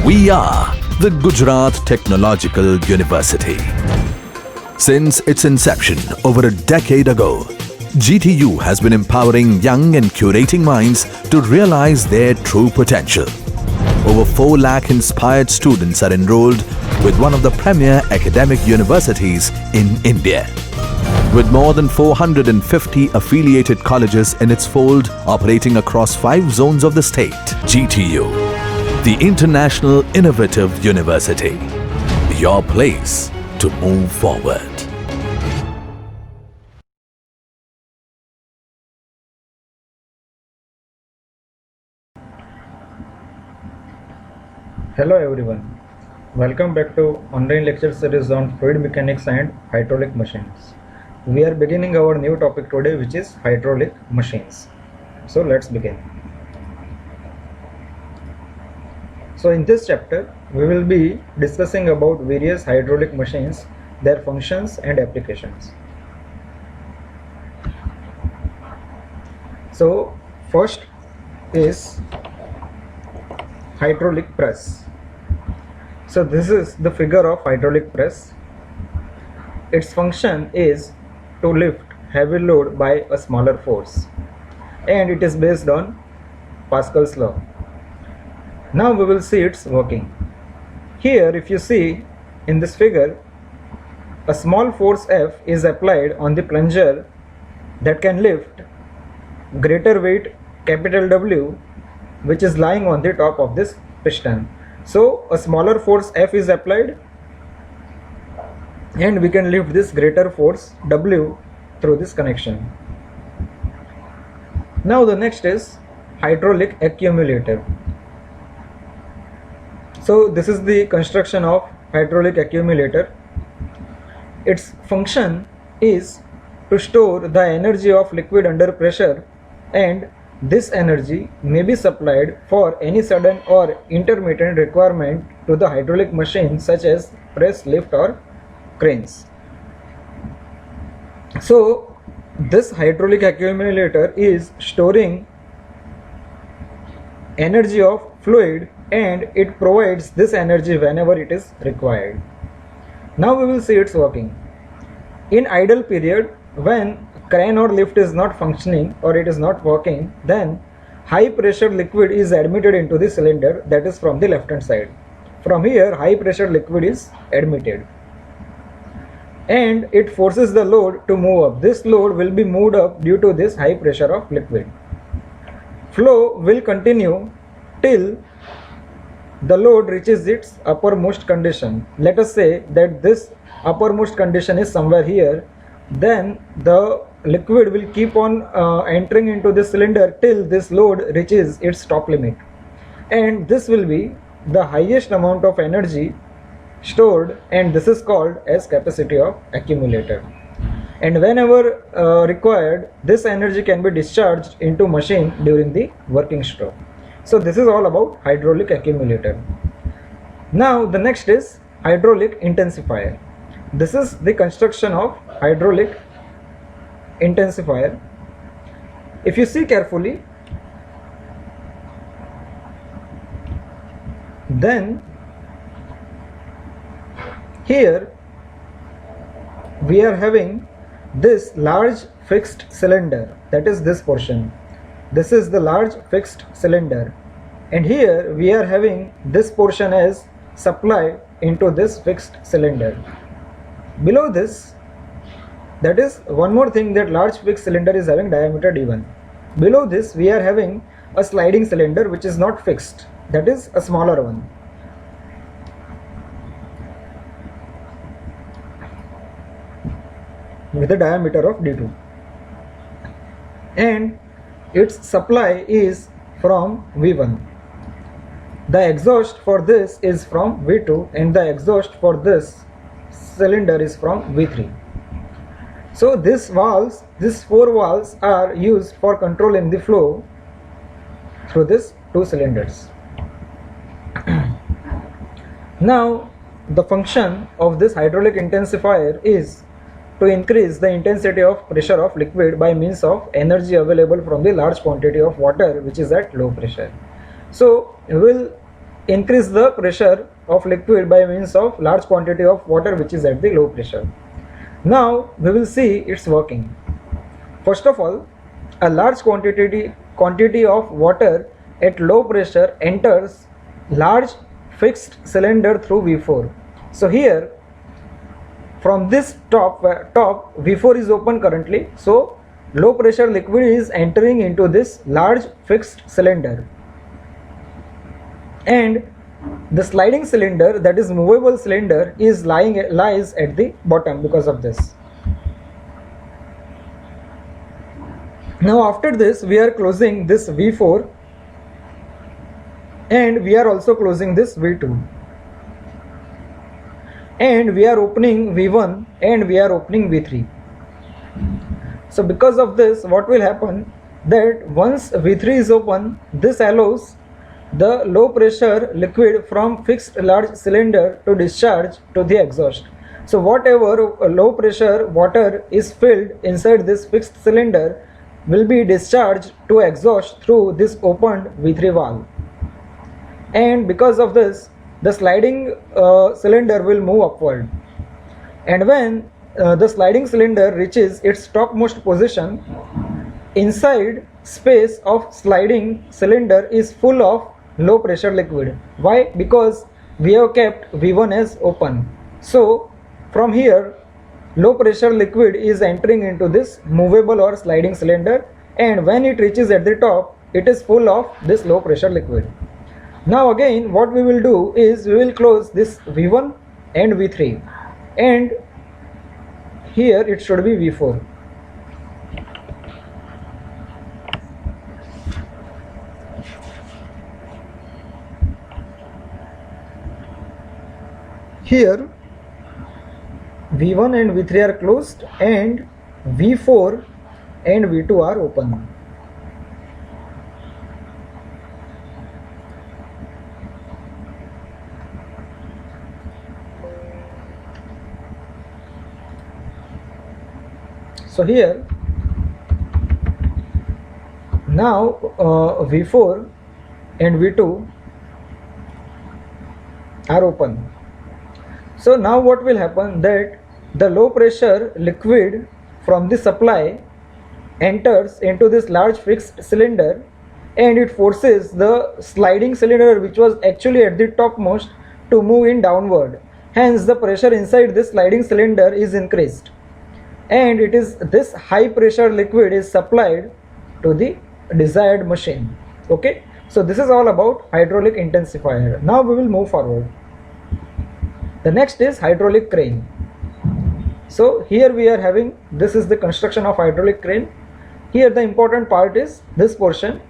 We are the Gujarat Technological University. Since its inception over a decade ago, GTU has been empowering young and curating minds to realize their true potential. Over 4 lakh inspired students are enrolled with one of the premier academic universities in India. With more than 450 affiliated colleges in its fold operating across 5 zones of the state, GTU, the International Innovative University, your place to move forward. Hello everyone, welcome back to online lecture series on fluid mechanics and hydraulic machines. We are beginning our new topic today, which is hydraulic machines. So let's begin. So in this chapter we will be discussing about various hydraulic machines, their functions and applications. So first is hydraulic press. So this is the figure of hydraulic press. Its function is to lift heavy load by a smaller force, and it is based on Pascal's law. Now we will see its working. Here, if you see in this figure, a small force F is applied on the plunger that can lift greater weight capital W, which is lying on the top of this piston. So a smaller force F is applied and we can lift this greater force W through this connection. Now the next is hydraulic accumulator. So this is the construction of hydraulic accumulator. Its function is to store the energy of liquid under pressure, and this energy may be supplied for any sudden or intermittent requirement to the hydraulic machine, such as press, lift or cranes. So this hydraulic accumulator is storing energy of fluid and it provides this energy whenever it is required. Now we will see its working. In idle period, when crane or lift is not functioning or it is not working, then high pressure liquid is admitted into the cylinder, that is from the left hand side. From here high pressure liquid is admitted and it forces the load to move up. This load will be moved up due to this high pressure of liquid. Flow will continue till the load reaches its uppermost condition. Let us say that this uppermost condition is somewhere here. Then the liquid will keep on entering into the cylinder till this load reaches its top limit, and this will be the highest amount of energy stored, and this is called as capacity of accumulator. And whenever required, this energy can be discharged into machine during the working stroke. So this is all about hydraulic accumulator. Now the next is hydraulic intensifier. This is the construction of hydraulic intensifier. If you see carefully, then here we are having this large fixed cylinder, that is this portion. This is the large fixed cylinder, and here we are having this portion as supply into this fixed cylinder. Below this, that is one more thing, that large fixed cylinder is having diameter d1. Below this we are having a sliding cylinder which is not fixed, that is a smaller one. With a diameter of d2, and its supply is from V1. The exhaust for this is from V2 and the exhaust for this cylinder is from V3. So these 4 valves are used for controlling the flow through these 2 cylinders. Now the function of this hydraulic intensifier is to increase the intensity of pressure of liquid by means of energy available from the large quantity of water which is at low pressure. So we will increase the pressure of liquid by means of large quantity of water which is at the low pressure. Now we will see its working. First of all, a large quantity of water at low pressure enters large fixed cylinder through V4. So here from this top V4 is open currently, so low pressure liquid is entering into this large fixed cylinder, and the sliding cylinder, that is movable cylinder, is lies at the bottom because of this. Now after this we are closing this V4 and we are also closing this V2, and we are opening V1 and we are opening V3. So because of this, what will happen, that once V3 is open, this allows the low pressure liquid from fixed large cylinder to discharge to the exhaust. So whatever low pressure water is filled inside this fixed cylinder will be discharged to exhaust through this opened V3 valve, and because of this the sliding cylinder will move upward, and when the sliding cylinder reaches its topmost position, inside space of sliding cylinder is full of low pressure liquid. Why? Because we have kept V1 as open. So from here low pressure liquid is entering into this movable or sliding cylinder, and when it reaches at the top, it is full of this low pressure liquid. Now again what we will do is we will close this V1 and V3, and here it should be V4. Here V1 and V3 are closed and V4 and V2 are open. So here now V4 and V2 are open. So now what will happen, that the low pressure liquid from the supply enters into this large fixed cylinder, and it forces the sliding cylinder, which was actually at the topmost, to move in downward. Hence the pressure inside this sliding cylinder is increased, and it is this high pressure liquid is supplied to the desired machine. Okay, so this is all about hydraulic intensifier. Now we will move forward. The next is hydraulic crane. So here we are having, this is the construction of hydraulic crane. Here the important part is this portion,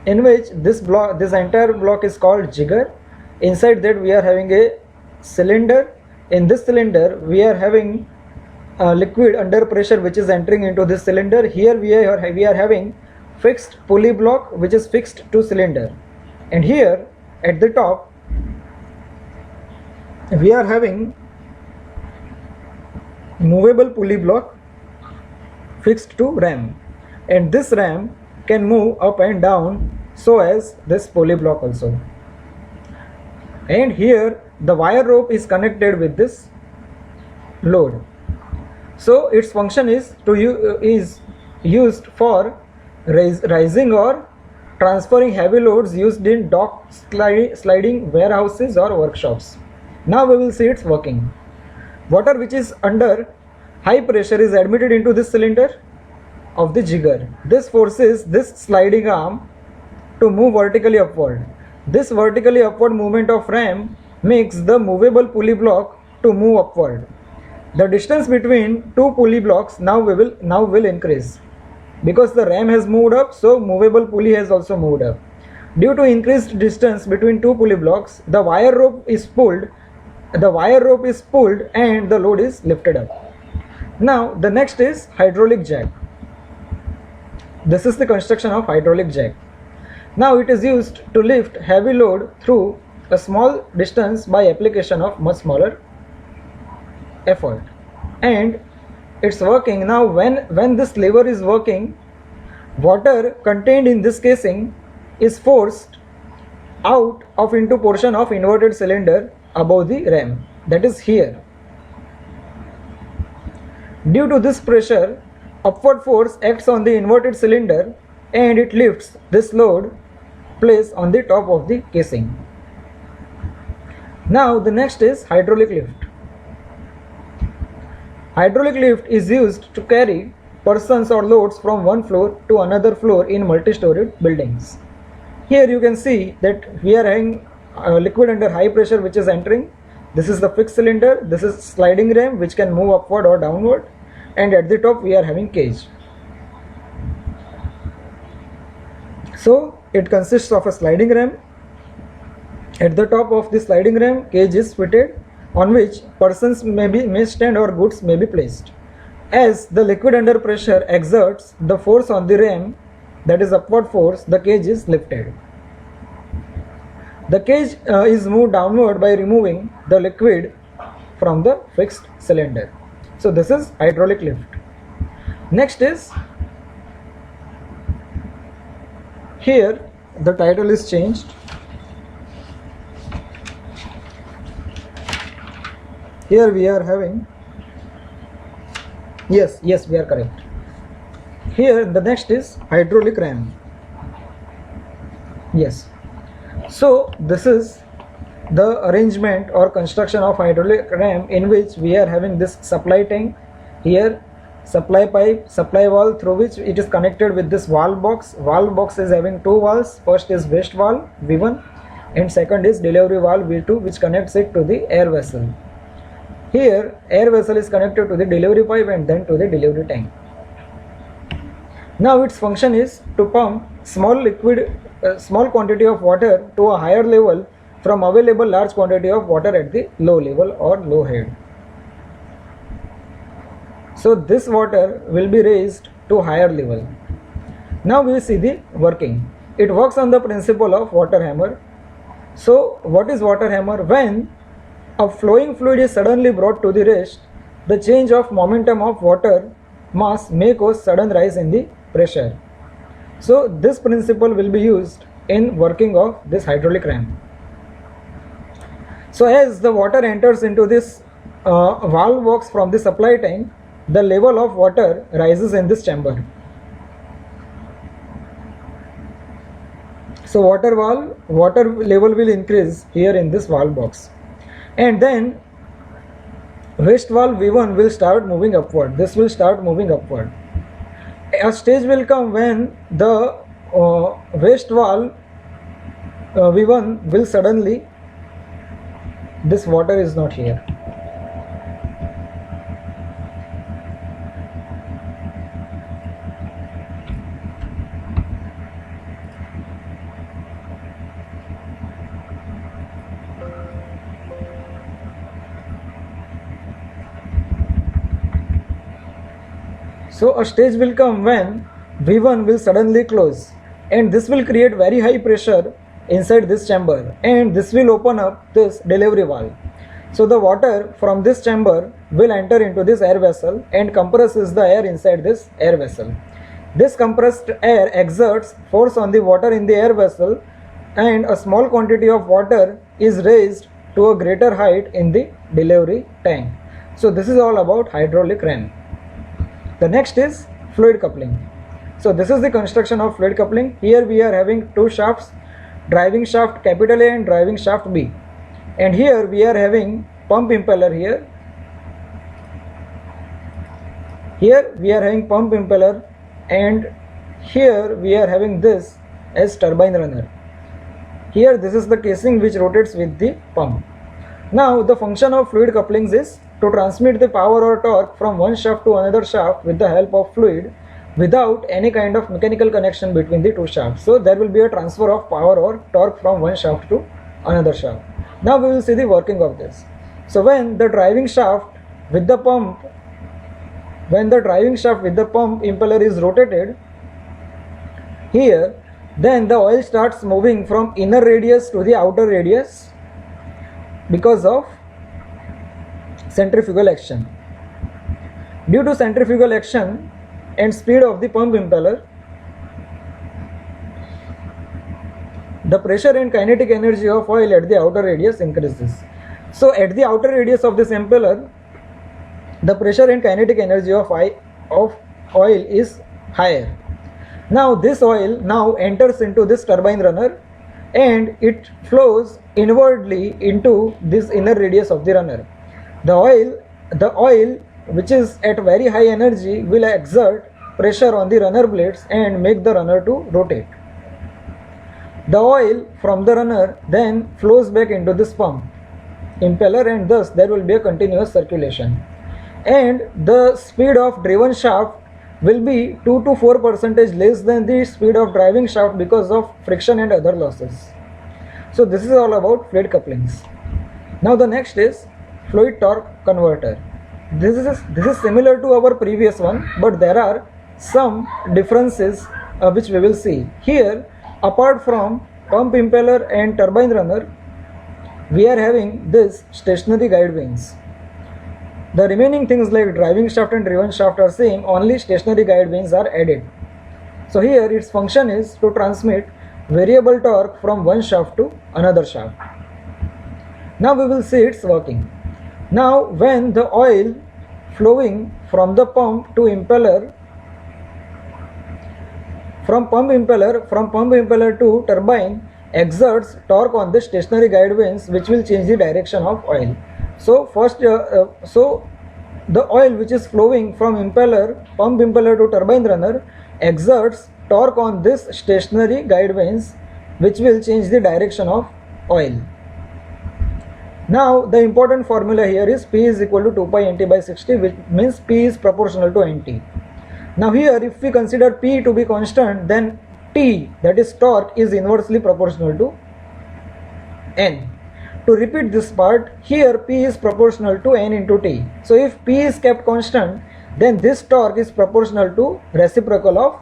in which this entire block is called jigger. Inside that we are having a cylinder. In this cylinder we are having liquid under pressure which is entering into this cylinder. Here we are having fixed pulley block which is fixed to cylinder, and here at the top we are having movable pulley block fixed to ram, and this ram can move up and down so as this pulley block also. And here the wire rope is connected with this load. So its function is used for raising or transferring heavy loads used in dock sliding warehouses or workshops. Now we will see its working. Water which is under high pressure is admitted into this cylinder of the jigger. This forces this sliding arm to move vertically upward. This vertically upward movement of ram makes the movable pulley block to move upward. The distance between two pulley blocks now will increase, because the ram has moved up, so movable pulley has also moved up. Due to increased distance between two pulley blocks, the wire rope is pulled and the load is lifted up. Now the next is hydraulic jack. This is the construction of hydraulic jack. Now it is used to lift heavy load through a small distance by application of much smaller effort, and it's working. Now when this lever is working, water contained in this casing is forced out of into portion of inverted cylinder above the ram, that is here. Due to this pressure, upward force acts on the inverted cylinder and it lifts this load placed on the top of the casing. Now the next is hydraulic lift. Hydraulic lift is used to carry persons or loads from one floor to another floor in multi-storied buildings. Here you can see that we are having liquid under high pressure which is entering. This is the fixed cylinder, this is sliding ram which can move upward or downward, and at the top we are having cage. So it consists of a sliding ram. At the top of the sliding ram, cage is fitted on which persons may stand or goods may be placed. As the liquid under pressure exerts the force on the ram, that is upward force, the cage is lifted. The cage is moved downward by removing the liquid from the fixed cylinder. So this is hydraulic lift. Next is, here the title is changed. Here we are having, yes, we are correct. Here the next is hydraulic ram. Yes. So this is the arrangement or construction of hydraulic ram, in which we are having this supply tank, here supply pipe, supply valve through which it is connected with this valve box. Valve box is having two valves. First is waste valve V1 and second is delivery valve V2, which connects it to the air vessel. Here air vessel is connected to the delivery pipe and then to the delivery tank. Now its function is to pump small quantity of water to a higher level from available large quantity of water at the low level or low head. So this water will be raised to higher level. Now we will see the working. It works on the principle of water hammer. So what is water hammer? When a flowing fluid is suddenly brought to the rest, the change of momentum of water mass may cause sudden rise in the pressure. So this principle will be used in working of this hydraulic ram. So as the water enters into this valve box from the supply tank, the level of water rises in this chamber. So water level will increase here in this valve box, and then waste valve V1 will start moving upward. This will start moving upward. A stage will come when the waste valve V1 will suddenly, this water is not here. So a stage will come when V1 will suddenly close, and this will create very high pressure inside this chamber, and this will open up this delivery valve. So the water from this chamber will enter into this air vessel and compresses the air inside this air vessel. This compressed air exerts force on the water in the air vessel, and a small quantity of water is raised to a greater height in the delivery tank. So this is all about hydraulic ram. The next is fluid coupling. So this is the construction of fluid coupling. Here we are having two shafts, driving shaft capital A and driving shaft B, and here we are having pump impeller here. Here we are having pump impeller, and here we are having this as turbine runner. Here this is the casing which rotates with the pump. Now the function of fluid couplings is to transmit the power or torque from one shaft to another shaft with the help of fluid without any kind of mechanical connection between the two shafts. So there will be a transfer of power or torque from one shaft to another shaft. Now we will see the working of this. So when the driving shaft with the pump impeller is rotated here, then the oil starts moving from inner radius to the outer radius because of centrifugal action. Due to centrifugal action and speed of the pump impeller, the pressure and kinetic energy of oil at the outer radius increases. So at the outer radius of this impeller, the pressure and kinetic energy of oil is higher. Now this oil now enters into this turbine runner and it flows inwardly into this inner radius of the runner. The oil which is at very high energy will exert pressure on the runner blades and make the runner to rotate. The oil from the runner then flows back into this pump impeller, and thus there will be a continuous circulation. And the speed of driven shaft will be 2 to 4% less than the speed of driving shaft because of friction and other losses. So this is all about fluid couplings. Now the next is fluid torque converter. This is similar to our previous one, but there are some differences which we will see. Here, apart from pump impeller and turbine runner, we are having this stationary guide vanes. The remaining things like driving shaft and driven shaft are same, only stationary guide vanes are added. So here its function is to transmit variable torque from one shaft to another shaft. Now we will see its working. Now when the oil flowing from the pump to impeller, from pump impeller to turbine exerts torque on the stationary guide vanes, which will change the direction of oil. So first, the oil which is flowing from pump impeller to turbine runner exerts torque on this stationary guide vanes, which will change the direction of oil. Now the important formula here is P is equal to 2 pi nt by 60, which means P is proportional to nt. Now here if we consider P to be constant, then T, that is torque, is inversely proportional to N. To repeat this part, here P is proportional to N into T. So if P is kept constant, then this torque is proportional to reciprocal of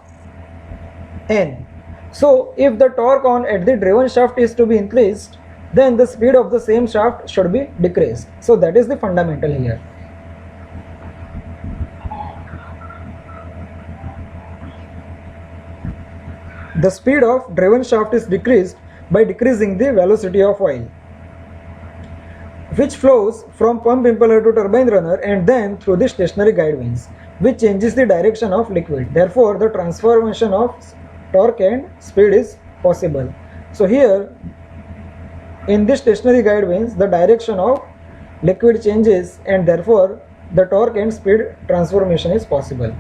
N. So if the torque at the driven shaft is to be increased, then the speed of the same shaft should be decreased. So that is the fundamental here. The speed of driven shaft is decreased by decreasing the velocity of oil, which flows from pump impeller to turbine runner and then through the stationary guide vanes, which changes the direction of liquid. Therefore, the transformation of torque and speed is possible. So here, in this stationary guide vanes, the direction of liquid changes and therefore the torque and speed transformation is possible.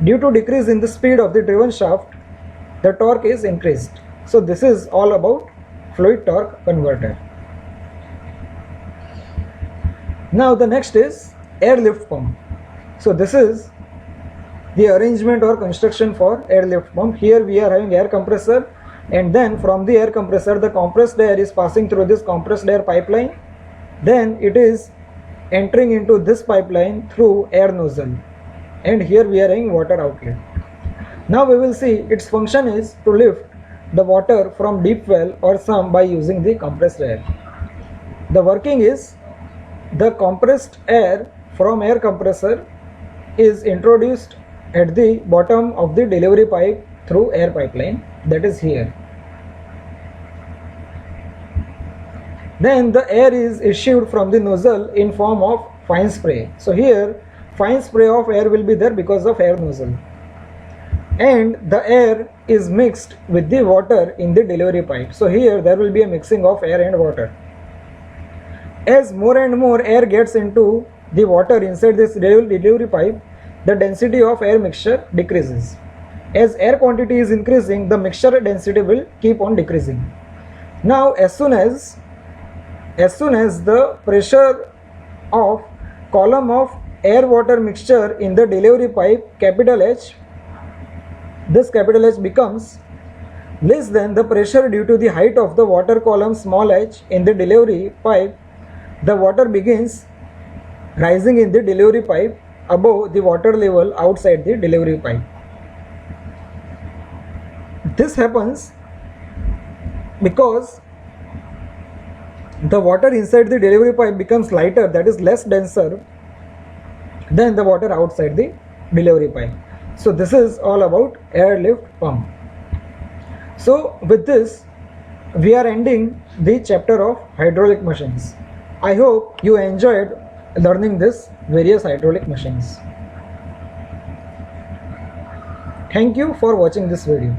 Due to decrease in the speed of the driven shaft, the torque is increased. So this is all about fluid torque converter. Now the next is airlift pump. So this is the arrangement or construction for airlift pump. Here we are having air compressor, and then from the air compressor the compressed air is passing through this compressed air pipeline. Then it is entering into this pipeline through air nozzle, and here we are having water outlet. Now we will see its function is to lift the water from deep well or sump by using the compressed air. The working is the compressed air from air compressor is introduced at the bottom of the delivery pipe through air pipeline, that is here. Then the air is issued from the nozzle in form of fine spray. So here fine spray of air will be there because of air nozzle, and the air is mixed with the water in the delivery pipe. So here there will be a mixing of air and water. As more and more air gets into the water inside this delivery pipe, the density of air mixture decreases. As air quantity is increasing, the mixture density will keep on decreasing. Now as soon as the pressure of column of air water mixture in the delivery pipe, capital H, this capital H becomes less than the pressure due to the height of the water column small h in the delivery pipe, the water begins rising in the delivery pipe above the water level outside the delivery pipe. This happens because the water inside the delivery pipe becomes lighter, that is less denser than the water outside the delivery pipe. So this is all about airlift pump. So with this, we are ending the chapter of hydraulic machines. I hope you enjoyed learning this various hydraulic machines. Thank you for watching this video.